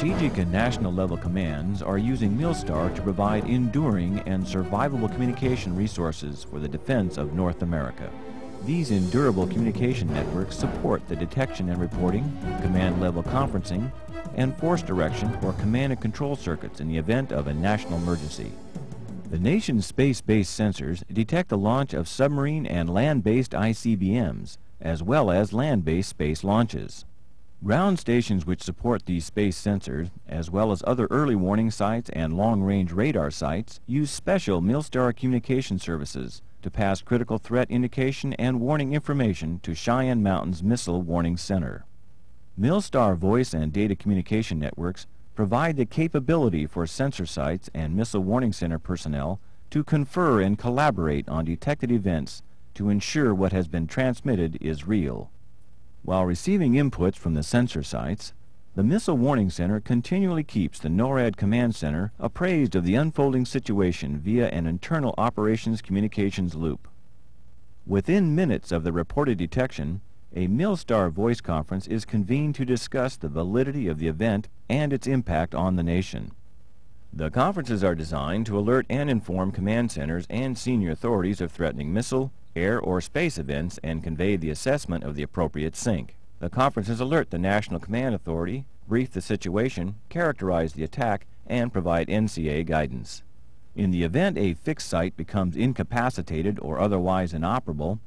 Strategic and national level commands are using Milstar to provide enduring and survivable communication resources for the defense of North America. These endurable communication networks support the detection and reporting, command-level conferencing, and force direction or command and control circuits in the event of a national emergency. The nation's space-based sensors detect the launch of submarine and land-based ICBMs, as well as land-based space launches. Ground stations which support these space sensors, as well as other early warning sites and long-range radar sites, use special Milstar communication services to pass critical threat indication and warning information to Cheyenne Mountain's Missile Warning Center. Milstar voice and data communication networks provide the capability for sensor sites and Missile Warning Center personnel to confer and collaborate on detected events to ensure what has been transmitted is real. While receiving inputs from the sensor sites, the Missile Warning Center continually keeps the NORAD Command Center appraised of the unfolding situation via an internal operations communications loop. Within minutes of the reported detection, a Milstar voice conference is convened to discuss the validity of the event and its impact on the nation. The conferences are designed to alert and inform command centers and senior authorities of threatening missile, air, or space events and convey the assessment of the appropriate sync. The conferences alert the National Command Authority, brief the situation, characterize the attack, and provide NCA guidance. In the event a fixed site becomes incapacitated or otherwise inoperable,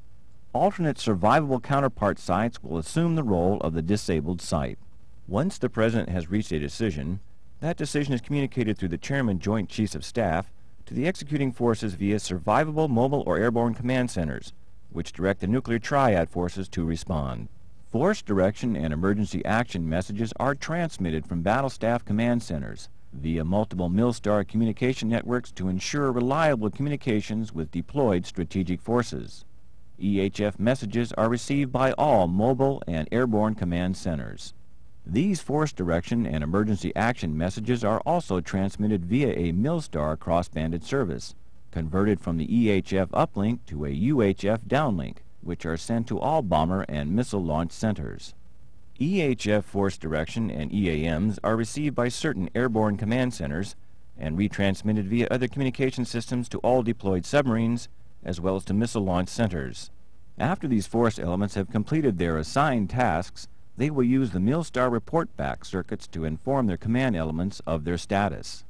alternate survivable counterpart sites will assume the role of the disabled site. Once the President has reached a decision, that decision is communicated through the Chairman Joint Chiefs of Staff to the executing forces via survivable mobile or airborne command centers, which direct the nuclear triad forces to respond. Force direction and emergency action messages are transmitted from battle staff command centers via multiple Milstar communication networks to ensure reliable communications with deployed strategic forces. EHF messages are received by all mobile and airborne command centers. These force direction and emergency action messages are also transmitted via a Milstar cross-banded service, converted from the EHF uplink to a UHF downlink, which are sent to all bomber and missile launch centers. EHF force direction and EAMs are received by certain airborne command centers and retransmitted via other communication systems to all deployed submarines, as well as to missile launch centers. After these force elements have completed their assigned tasks, they will use the Milstar report back circuits to inform their command elements of their status.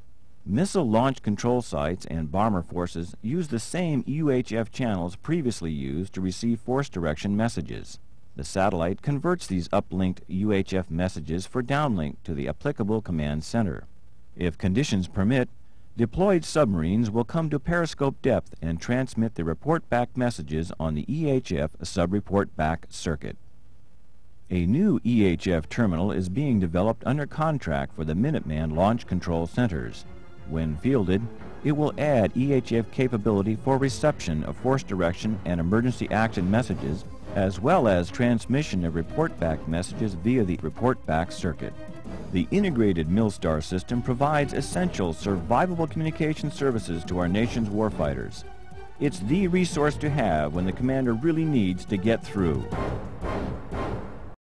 Missile launch control sites and bomber forces use the same UHF channels previously used to receive force direction messages. The satellite converts these uplinked UHF messages for downlink to the applicable command center. If conditions permit, deployed submarines will come to periscope depth and transmit the report back messages on the EHF sub-report back circuit. A new EHF terminal is being developed under contract for the Minuteman Launch Control Centers. When fielded, it will add EHF capability for reception of force direction and emergency action messages, as well as transmission of report back messages via the report back circuit. The integrated Milstar system provides essential survivable communication services to our nation's warfighters. It's the resource to have when the commander really needs to get through.